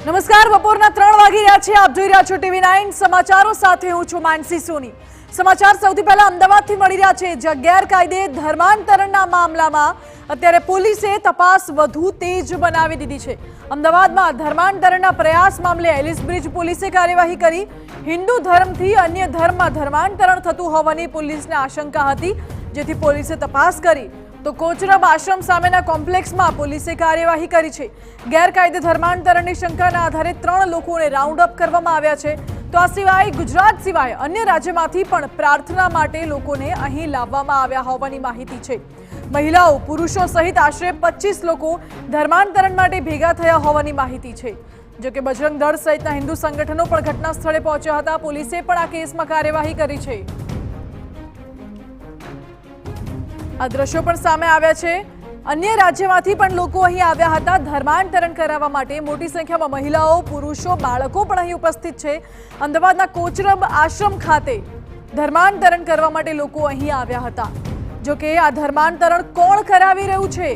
નમસ્કાર, બપોરના 3 વાગી રહ્યા છે। આપ જોઈ રહ્યા છો TV9 સમાચારો સાથે હું છું માનસી સોની। સમાચાર સૌથી પહેલા અમદાવાદથી મળી રહ્યા છે, જ્યાં ગેરકાયદે ધર્માંતરણના મામલામાં અત્યારે પોલીસે તપાસ વધુ તેજ બનાવી દીધી છે। અમદાવાદમાં ધર્માંતરણના પ્રયાસ મામલે એલિસ બ્રિજ પોલીસે કાર્યવાહી કરી। હિન્દુ ધર્મથી અન્ય ધર્મમાં ધર્માંતરણ થતું હોવાની પોલીસને આશંકા હતી, જેથી પોલીસે તપાસ કરી તો કોચરબ આશ્રમ સામેના કોમ્પ્લેક્સમાં પોલીસે કાર્યવાહી કરી છે। ગેરકાયદે ધર્માંતરણની શંકાના આધારે 3 લોકોને રાઉન્ડ અપ કરવામાં આવ્યા છે। તો આ સિવાય ગુજરાત સિવાય અન્ય રાજ્યમાંથી પણ પ્રાર્થના માટે લોકોને અહીં લાવવામાં આવ્યા હોવાની માહિતી છે। મહિલાઓ પુરુષો સહિત આશરે 25 લોકો ધર્માંતરણ માટે ભેગા થયા હોવાની માહિતી છે। જો કે બજરંગ દળ સહિતના હિન્દુ સંગઠનો પણ ઘટના સ્થળે પહોંચ્યા હતા। પોલીસે પણ આ કેસમાં કાર્યવાહી કરી છે। આ દ્રશ્યો પણ સામે આવ્યા છે। અન્ય રાજ્યમાંથી પણ લોકો અહીં આવ્યા હતા ધર્માંતરણ કરાવવા માટે। મોટી સંખ્યામાં મહિલાઓ, પુરુષો, બાળકો પણ અહીં ઉપસ્થિત છે। અમદાવાદના કોચરબ આશ્રમ ખાતે ધર્માંતરણ કરવા માટે લોકો અહીં આવ્યા હતા। જો કે આ ધર્માંતરણ કોણ કરાવી રહ્યું છે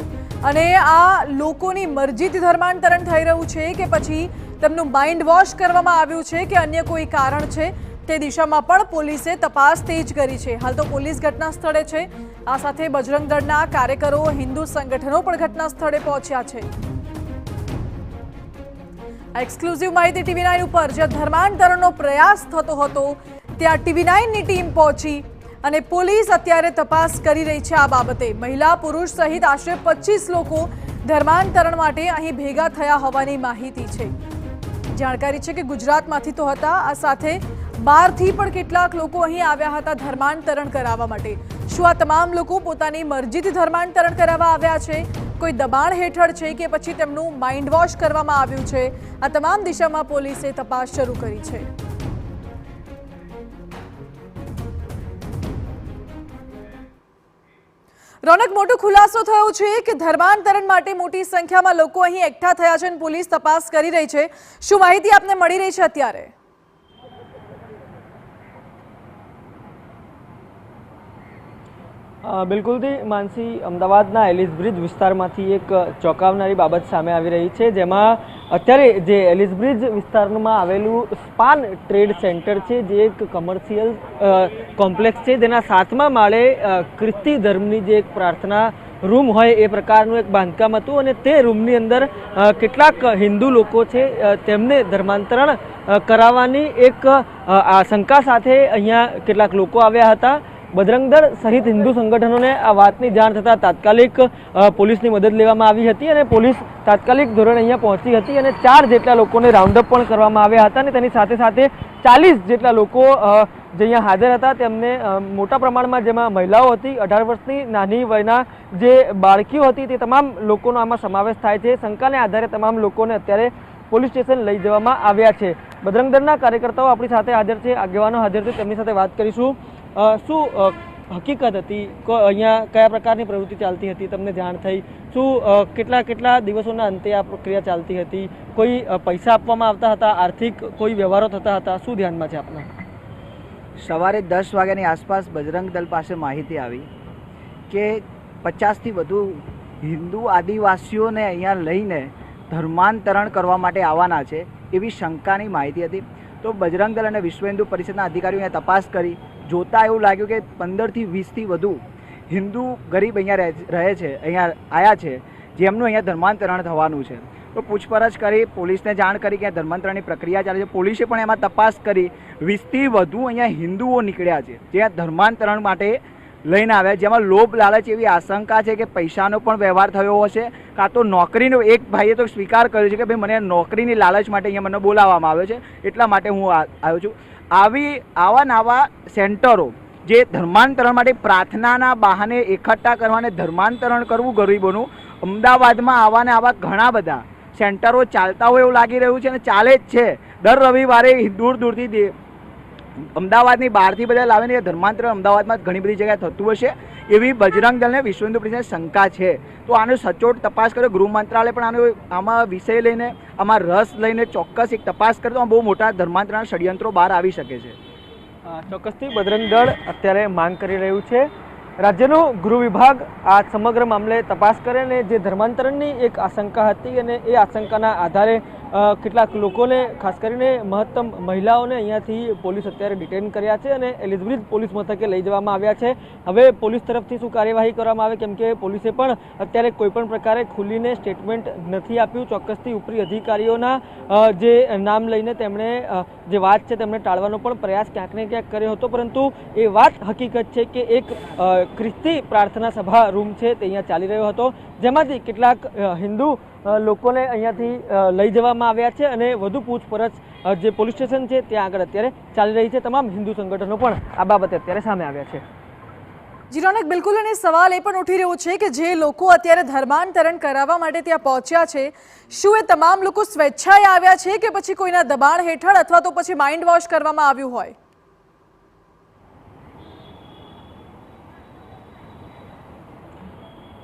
અને આ લોકોની મરજીથી ધર્માંતરણ થઈ રહ્યું છે કે પછી તેમનું માઇન્ડ વોશ કરવામાં આવ્યું છે કે અન્ય કોઈ કારણ છે, તે દિશામાં પણ પોલીસે તપાસ તેજ કરી છે। હાલ તો પોલીસ ઘટના સ્થળે છે। આ સાથે બજરંગ દળના કાર્યકરો, હિન્દુ સંગઠનો પણ ઘટના સ્થળે પહોંચ્યા છે। આ એક્સક્લુઝિવ માહિતી TV9 ઉપર, જ્યાં ધર્માંતરણનો પ્રયાસ થતો હતો ત્યાં TV9ની ટીમ પહોંચી અને પોલીસ અત્યારે તપાસ કરી રહી છે આ બાબતે। મહિલા, પુરુષ સહિત આશરે 25 લોકો ધર્માંતરણ માટે અહીં ભેગા થયા હોવાની માહિતી છે। જાણકારી છે કે ગુજરાતમાંથી તો હતા, આ સાથે બહારથી પણ કેટલાક લોકો અહીં આવ્યા હતા ધર્માંતરણ કરાવવા માટે। શું આ તમામ લોકો પોતાની મરજીથી ધર્માંતરણ કરાવવા આવ્યા છે, કોઈ દબાણ હેઠળ છે કે પછી તેમનું માઇન્ડ વોશ કરવામાં આવ્યું છે? આ તમામ દિશામાં પોલીસે તપાસ શરૂ કરી છે। રોનક, મોટો ખુલાસો થયો છે કે ધર્માંતરણ માટે મોટી સંખ્યામાં લોકો અહીં એકઠા થયા છે અને પોલીસ તપાસ કરી રહી છે। શું માહિતી આપને મળી રહી છે અત્યારે? બિલકુલથી માનસી, અમદાવાદના એલિસ બ્રિજ વિસ્તારમાંથી એક ચોંકાવનારી બાબત સામે આવી રહી છે, જેમાં અત્યારે જે એલિસ બ્રિજ વિસ્તારમાં આવેલું સ્પાન ટ્રેડ સેન્ટર છે, જે એક કમર્શિયલ કોમ્પ્લેક્સ છે, જેના 7મા માળે ખ્રિસ્તી ધર્મની જે એક પ્રાર્થના રૂમ હોય એ પ્રકારનું એક બાંધકામ હતું અને તે રૂમની અંદર કેટલાક હિન્દુ લોકો છે તેમને ધર્માંતરણ કરાવવાની એક આશંકા સાથે અહીંયા કેટલાક લોકો આવ્યા હતા। બજરંગ દળ સહિત હિન્દુ સંગઠનોને આ વાતની જાણ થતાં તાત્કાલિક પોલીસની મદદ લેવામાં આવી હતી અને પોલીસ તાત્કાલિક ધોરણે અહીંયા પહોંચી હતી અને 4 જેટલા લોકોને રાઉન્ડઅપ પણ કરવામાં આવ્યા હતા અને તેની સાથે સાથે 40 જેટલા લોકો જે અહીંયા હાજર હતા તેમને મોટા પ્રમાણમાં, જેમાં મહિલાઓ હતી, 18 વર્ષની નાની વયના જે બાળકીઓ હતી, તે તમામ લોકોનો આમાં સમાવેશ થાય છે। શંકાને આધારે તમામ લોકોને અત્યારે પોલીસ સ્ટેશન લઈ જવામાં આવ્યા છે। બજરંગ દળના કાર્યકર્તાઓ આપણી સાથે હાજર છે, આગેવાનો હાજર છે, તેમની સાથે વાત કરીશું। શું હકીકત હતી? અહીંયા કયા પ્રકારની પ્રવૃત્તિ ચાલતી હતી, તમને જાણ થઈ? શું કેટલા દિવસોના અંતે આ પ્રક્રિયા ચાલતી હતી? કોઈ પૈસા આપવામાં આવતા હતા? આર્થિક કોઈ વ્યવહારો થતા હતા? શું ધ્યાનમાં છે આપના? સવારે 10 વાગ્યાની આસપાસ બજરંગ દળ પાસે માહિતી આવી કે 50થી વધુ હિન્દુ આદિવાસીઓને અહીંયા લઈને ધર્માંતરણ કરવા માટે આવવાના છે, એવી શંકાની માહિતી હતી। તો બજરંગ દળ અને વિશ્વ હિન્દુ પરિષદના અધિકારીઓ અહીંયા તપાસ કરી જોતાં એવું લાગ્યું કે 15થી 20થી વધુ હિન્દુ ગરીબ અહીંયા રહે છે, અહીંયા આવ્યા છે, જેમનું અહીંયા ધર્માંતરણ થવાનું છે। તો પૂછપરછ કરી, પોલીસને જાણ કરી કે ધર્માંતરણની પ્રક્રિયા ચાલે છે। પોલીસે પણ એમાં તપાસ કરી 20થી વધુ અહીંયા હિન્દુઓ નીકળ્યા છે જે ધર્માંતરણ માટે લઈને આવ્યા, જેમાં લોભ લાલચ એવી આશંકા છે કે પૈસાનો પણ વ્યવહાર થયો હશે, કાં તો નોકરીનો। એક ભાઈએ તો સ્વીકાર કર્યો છે કે ભાઈ મને નોકરીની લાલચ માટે અહીંયા મને બોલાવવામાં આવ્યો છે, એટલા માટે હું આવ્યો છું। આવા નવા સેન્ટરો જે ધર્માંતરણ માટે પ્રાર્થનાના બહાને એકઠા કરવાને ધર્માંતરણ કરવું ગરીબોનું, અમદાવાદમાં આવા ઘણા બધા સેન્ટરો ચાલતા હોય એવું લાગી રહ્યું છે અને ચાલે જ છે। દર રવિવારે દૂર દૂરથી અમદાવાદની બહારથી બધા લાવીને ધર્માંતરણ અમદાવાદમાં ઘણી બધી જગ્યાએ થતું હશે, એવી બજરંગ દળને વિશ્વ હિન્દુ પરિષદને શંકા છે। તો આનો સચોટ તપાસ કર્યો। ગૃહ મંત્રાલય પણ આમાં વિષય લઈને, આમાં રસ લઈને ચોક્કસ એક તપાસ કરે તો બહુ મોટા ધર્માંતરણ ષડયંત્રો બહાર આવી શકે છે। ચોક્કસથી બજરંગ દળ અત્યારે માંગ કરી રહ્યું છે રાજ્યનો ગૃહ વિભાગ આ સમગ્ર મામલે તપાસ કરે અને જે ધર્માંતરણની એક આશંકા હતી અને એ આશંકાના આધારે કેટલાક લોકોને ખાસ કરીને મહત્તમ મહિલાઓને અહીંયાથી પોલીસ અત્યારે ડિટેન કર્યા છે અને એલિસબ્રિજ પોલીસ મથકે લઈ જવામાં આવ્યા છે. હવે પોલીસ તરફથી શું કાર્યવાહી કરવામાં આવે, કેમ કે પોલીસે પણ અત્યારે કોઈપણ પ્રકારે ખુલીને સ્ટેટમેન્ટ નથી આપ્યું. ચોક્કસથી ઉપરી અધિકારીઓના જે નામ લઈને તેમણે જે વાત છે તેમણે ટાળવાનો પણ પ્રયાસ ક્યાંક ને ક્યાંક કર્યો હતો, પરંતુ એ વાત હકીકત છે કે એક ખ્રિસ્તી પ્રાર્થના સભા રૂમ છે તે અહીંયા ચાલી રહ્યો હતો, જેમાંથી કેટલાક હિન્દુ લોકોને અહીંયાથી લઈ જવામાં આવ્યા છે અને વધુ પૂછપરછ જે પોલીસ સ્ટેશન છે ત્યાં આગળ અત્યારે ચાલી રહી છે. તમામ હિન્દુ સંગઠનો પણ આ બાબતે અત્યારે સામે આવ્યા છે. જી રોનક, બિલકુલ. અને સવાલ એ પણ ઉઠી રહ્યો છે કે જે લોકો અત્યારે ધર્માંતરણ કરાવવા માટે ત્યાં પહોંચ્યા છે, શું એ તમામ લોકો સ્વેચ્છાએ આવ્યા છે કે પછી કોઈના દબાણ હેઠળ અથવા તો પછી માઇન્ડ વોશ કરવામાં આવ્યું હોય?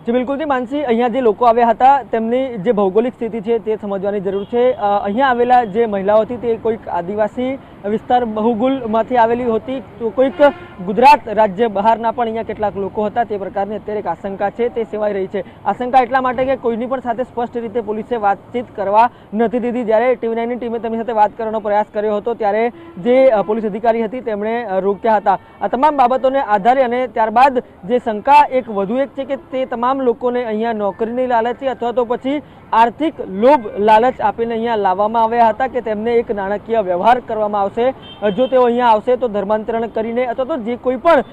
જી બિલકુલથી માનસી, અહીંયા જે લોકો આવ્યા હતા તેમની જે ભૌગોલિક સ્થિતિ છે તે સમજવાની જરૂર છે. અહીંયા આવેલા જે મહિલાઓ હતી તે કોઈક આદિવાસી વિસ્તાર બહુગુલમાંથી આવેલી હતી, તો કોઈક ગુજરાત રાજ્ય બહારના પણ અહીંયા કેટલાક લોકો હતા. તે પ્રકારની અત્યારે એક આશંકા છે તે સેવાઈ રહી છે. આશંકા એટલા માટે કે કોઈની પણ સાથે સ્પષ્ટ રીતે પોલીસે વાતચીત કરવા નથી દીધી. જ્યારે TV9ની ટીમે તેમની સાથે વાત કરવાનો પ્રયાસ કર્યો હતો ત્યારે જે પોલીસ અધિકારી હતી તેમણે રોક્યા હતા. આ તમામ બાબતોને આધારે અને ત્યારબાદ જે શંકા એક વધુ એક છે કે તે તમામ લોકોને અહીંયા નોકરીની લાલચી અથવા તો પછી આર્થિક લોભ લાલચ આપીને અહીંયા લાવવામાં આવ્યા હતા કે તેમને એક નાણાકીય વ્યવહાર કરવામાં આવશે. જો તેઓ અહીંયા આવશે તો ધર્માંતરણ કરીને અથવા તો જે કોઈ પણ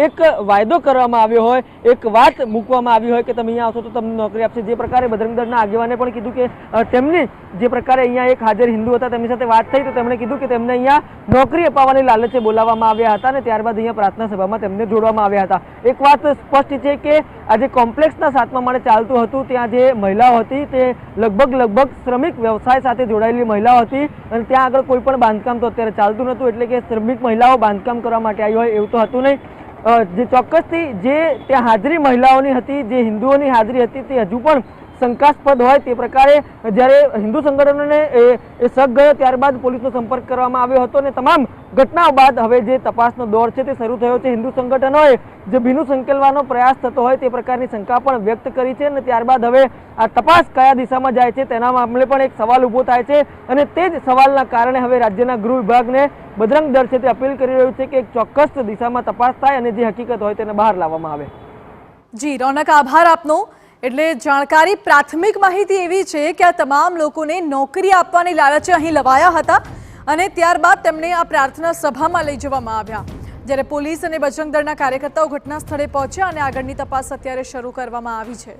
એક વાયદો કરવામાં આવ્યો હોય, એક વાત મૂકવામાં આવી હોય કે તમે અહીંયા આવશો તો તમને નોકરી આપશે. જે પ્રકારે બજરંગ દળના આગેવાને પણ કીધું કે તેમની જે પ્રકારે અહીંયા એક હાજર હિન્દુ હતા તેમની સાથે વાત થઈ તો તેમણે કીધું કે તેમને અહીંયા નોકરી અપાવવાની લાલચે બોલાવવામાં આવ્યા હતા અને ત્યારબાદ અહીંયા પ્રાર્થના સભામાં તેમને જોડવામાં આવ્યા હતા. એક વાત સ્પષ્ટ છે કે આ જે કોમ્પ્લેક્સના 7મા માળે ચાલતું હતું ત્યાં જે મહિલાઓ હતી તે લગભગ શ્રમિક વ્યવસાય સાથે જોડાયેલી મહિલાઓ હતી અને ત્યાં આગળ કોઈ પણ બાંધકામ તો અત્યારે ચાલતું નહોતું, એટલે કે શ્રમિક મહિલાઓ બાંધકામ કરવા માટે આવી હોય એવું તો હતું નહીં. જે ચોક્કસથી જે ત્યાં હાજરી મહિલાઓની હતી, જે હિન્દુઓની હાજરી હતી તે હજુ પણ શંકાસ્પદ હોય તે પ્રકારે જ્યારે હિન્દુ સંગઠનોને એ શક ગયો ત્યારબાદ પોલીસનો સંપર્ક કરવામાં આવ્યો હતો અને તમામ ઘટનાઓ બાદ હવે જે તપાસનો દોર છે તે શરૂ થયો છે. હિન્દુ સંગઠનોએ જે ભીનું સંકેલવાનો પ્રયાસ થતો હોય તે પ્રકારની શંકા પણ વ્યક્ત કરી છે અને ત્યારબાદ હવે આ તપાસ કયા દિશામાં જાય છે તેના મામલે પણ એક સવાલ ઊભો થાય છે અને તે જ સવાલના કારણે હવે રાજ્યના ગૃહ વિભાગને બજરંગ દળ છે તે અપીલ કરી રહ્યું છે કે એક ચોક્કસ દિશામાં તપાસ થાય અને જે હકીકત હોય તેને બહાર લાવવામાં આવે. જી રોનક, આભાર આપનો. એટલે જાણકારી, પ્રાથમિક માહિતી એવી છે કે આ તમામ લોકોને નોકરી આપવાની લાલચે અહીં લવાયા હતા અને ત્યારબાદ તેમને આ પ્રાર્થના સભામાં લઈ જવામાં આવ્યા. જ્યારે પોલીસ અને બજરંગ દળના કાર્યકર્તાઓ ઘટના સ્થળે પહોંચ્યા અને આગળની તપાસ અત્યારે શરૂ કરવામાં આવી છે.